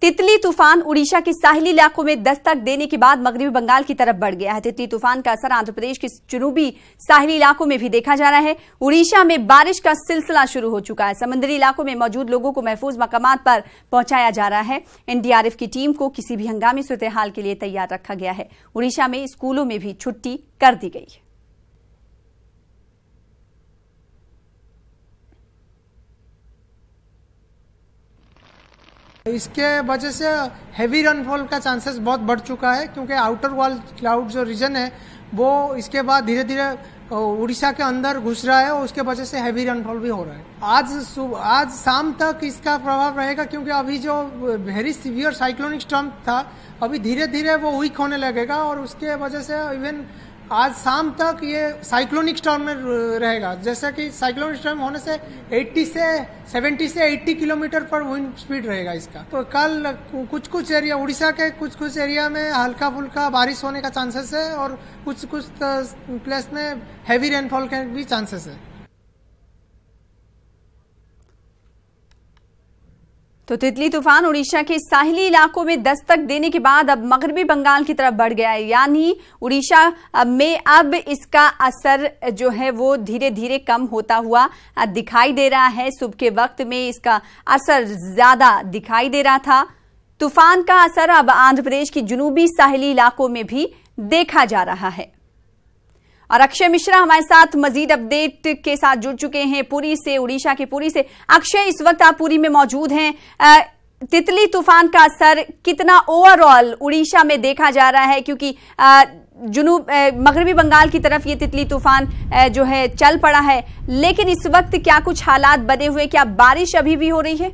तितली तूफान उड़ीसा के साहिली इलाकों में दस्तक देने के बाद मगरबी बंगाल की तरफ बढ़ गया है। तितली तूफान का असर आंध्र प्रदेश के जनूबी साहिली इलाकों में भी देखा जा रहा है। उड़ीसा में बारिश का सिलसिला शुरू हो चुका है। समुद्री इलाकों में मौजूद लोगों को महफूज मकामात पर पहुंचाया जा रहा है। एनडीआरएफ की टीम को किसी भी हंगामी सूरत हाल के लिए तैयार रखा गया है। उड़ीसा में स्कूलों में भी छुट्टी कर दी गई है। इसके वजह से हेवी रेनफॉल का चांसेस बहुत बढ़ चुका है, क्योंकि आउटर वॉल क्लाउड जो रीजन है वो इसके बाद धीरे धीरे उड़ीसा के अंदर घुस रहा है और उसके वजह से हेवी रेनफॉल भी हो रहा है। आज शाम तक इसका प्रभाव रहेगा, क्योंकि अभी जो वेरी सीवियर साइक्लोनिक स्टॉर्म था अभी धीरे धीरे वो वीक होने लगेगा और उसके वजह से इवन आज शाम तक ये साइक्लोनिक स्टॉर्म में रहेगा। जैसा कि साइक्लोनिक स्टॉर्म होने से 70 से 80 किलोमीटर पर विंड स्पीड रहेगा इसका। तो कल कुछ एरिया उड़ीसा के कुछ एरिया में हल्का फुल्का बारिश होने का चांसेस है और कुछ प्लेस में हैवी रेनफॉल के भी चांसेस है। तो तितली तूफान उड़ीसा के साहिली इलाकों में दस्तक देने के बाद अब मगरबी बंगाल की तरफ बढ़ गया है, यानी उड़ीसा में अब इसका असर जो है वो धीरे धीरे कम होता हुआ दिखाई दे रहा है। सुबह के वक्त में इसका असर ज्यादा दिखाई दे रहा था। तूफान का असर अब आंध्र प्रदेश की जनूबी साहिली इलाकों में भी देखा जा रहा है। और अक्षय मिश्रा हमारे साथ मजीद अपडेट के साथ जुड़ चुके हैं पुरी से, उड़ीसा के पुरी से। अक्षय, इस वक्त आप पुरी में मौजूद हैं। तितली तूफान का असर कितना ओवरऑल उड़ीसा में देखा जा रहा है, क्योंकि मगरबी बंगाल की तरफ ये तितली तूफान जो है चल पड़ा है, लेकिन इस वक्त क्या कुछ हालात बने हुए, क्या बारिश अभी भी हो रही है?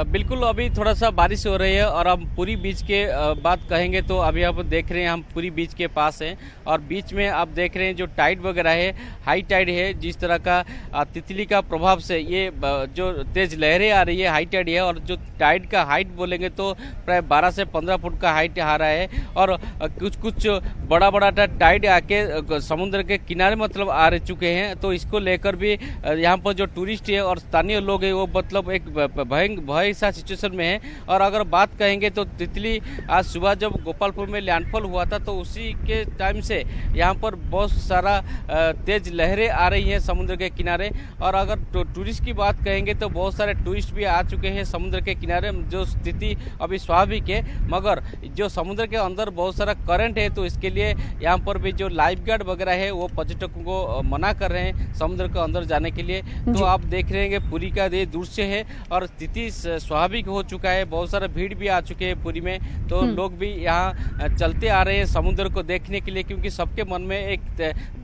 बिल्कुल, अभी थोड़ा सा बारिश हो रही है और हम पुरी बीच के बात कहेंगे तो अभी आप देख रहे हैं हम पुरी बीच के पास हैं और बीच में आप देख रहे हैं जो टाइड वगैरह है, हाई टाइड है। जिस तरह का तितली का प्रभाव से ये जो तेज लहरें आ रही है, हाई टाइड है और जो टाइड का हाइट बोलेंगे तो प्राय 12 से 15 फुट का हाइट आ रहा है और कुछ बड़ा टाइड आके समुद्र के किनारे मतलब आ रह चुके हैं। तो इसको लेकर भी यहाँ पर जो टूरिस्ट है और स्थानीय लोग हैं वो मतलब एक भय सा सिचुएशन में है। और अगर बात कहेंगे तो तितली आज सुबह जब गोपालपुर में लैंडफॉल हुआ था तो उसी के टाइम से यहाँ पर बहुत सारा तेज लहरें आ रही हैं समुद्र के किनारे। और अगर टूरिस्ट की बात कहेंगे तो बहुत सारे टूरिस्ट भी आ चुके हैं समुद्र के किनारे। जो स्थिति अभी स्वाभाविक है, मगर जो समुद्र के अंदर बहुत सारा करंट है तो इसके लिए यहाँ पर भी जो लाइफ गार्ड वगैरह है वो पर्यटकों को मना कर रहे हैं समुद्र के अंदर जाने के लिए। तो आप देख रहे हैं पुरी का ये दृश्य है और स्थिति स्वाभाविक हो चुका है। बहुत सारा भीड़ भी आ चुके हैं पुरी में, तो लोग भी यहाँ चलते आ रहे हैं समुद्र को देखने के लिए, क्योंकि सबके मन में एक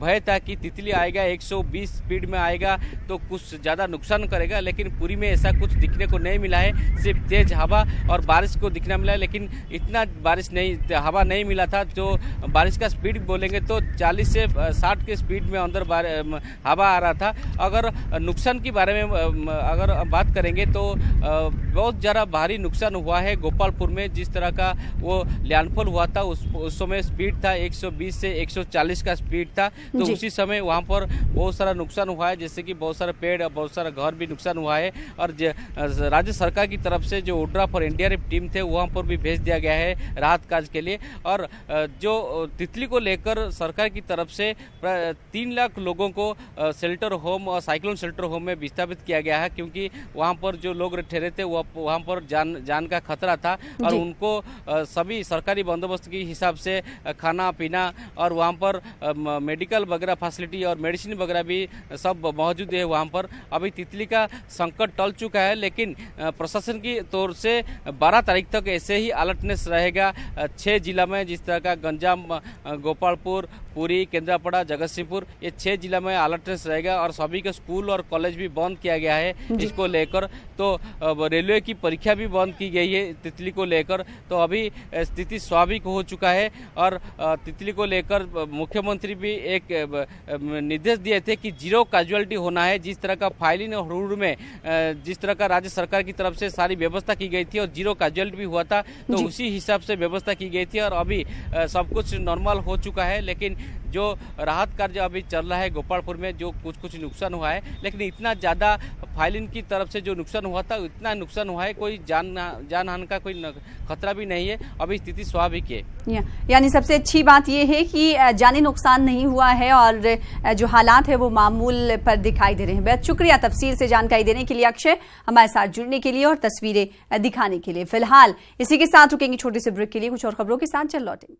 भय था कि तितली आएगा 120 स्पीड में आएगा तो कुछ ज्यादा नुकसान करेगा, लेकिन पुरी में ऐसा कुछ दिखने को नहीं मिला है। सिर्फ तेज हवा और बारिश को दिखना मिला है, लेकिन इतना बारिश नहीं, हवा नहीं मिला था। जो बारिश का स्पीड बोलेंगे तो 40 से 60 के स्पीड में अंदर हवा आ रहा था। अगर नुकसान के बारे में अगर बात करेंगे तो बहुत ज़्यादा भारी नुकसान हुआ है गोपालपुर में। जिस तरह का वो लैंडफॉल हुआ था उस समय स्पीड था 120 से 140 का स्पीड था, तो उसी समय वहाँ पर बहुत सारा नुकसान हुआ है, जैसे कि बहुत सारे पेड़ और बहुत सारा घर भी नुकसान हुआ है। और राज्य सरकार की तरफ से जो ओड्राफ और एनडीआरएफ टीम थे वहाँ पर भी भेज दिया गया है राहत कार्य के लिए। और जो तितली को लेकर सरकार की तरफ से 3 लाख लोगों को शेल्टर होम और साइक्लोन शेल्टर होम में विस्थापित किया गया है, क्योंकि वहाँ पर जो लोग ठहरे थे वहाँ पर जान का खतरा था और उनको सभी सरकारी बंदोबस्त के हिसाब से खाना पीना और वहाँ पर मेडिकल वगैरह फैसिलिटी और मेडिसिन वगैरह भी सब मौजूद है वहाँ पर। अभी तितली का संकट टल चुका है, लेकिन प्रशासन की तौर से 12 तारीख तक ऐसे ही अलर्टनेस रहेगा 6 जिला में, जिस तरह का गंजाम, गोपालपुर, पुरी, केंद्रापड़ा, जगतसिंहपुर, ये 6 जिला में अलर्टनेस रहेगा। और सभी के स्कूल और कॉलेज भी बंद किया गया है इसको लेकर। तो रेलवे की परीक्षा भी बंद की गई है तितली को लेकर। तो अभी स्थिति स्वाभाविक हो चुका है और तितली को लेकर मुख्यमंत्री भी एक निर्देश दिए थे कि 0 कैजुअलिटी होना है। जिस तरह का फाइलिंग और रूट में जिस तरह का राज्य सरकार की तरफ से सारी व्यवस्था की गई थी और 0 कैजुअलिटी भी हुआ था, तो उसी हिसाब से व्यवस्था की गई थी और अभी सब कुछ नॉर्मल हो चुका है। लेकिन जो राहत कार्य अभी चल रहा है गोपालपुर में, जो कुछ नुकसान हुआ है, लेकिन इतना ज़्यादा फाइलिन की तरफ से जो नुकसान हुआ था इतना नुकसान हुआ है, कोई जानहानि का कोई खतरा भी नहीं है। अभी स्थिति स्वाभाविक है। यानी सबसे अच्छी बात यह है कि जानी नुकसान नहीं हुआ है और जो हालात है वो मामूल पर दिखाई दे रहे हैं। बेहद शुक्रिया तफसील से जानकारी देने के लिए अक्षय, हमारे साथ जुड़ने के लिए और तस्वीरें दिखाने के लिए। फिलहाल इसी के साथ रुकेंगे छोटे से ब्रेक के लिए, कुछ और खबरों के साथ चल लौटेंगे।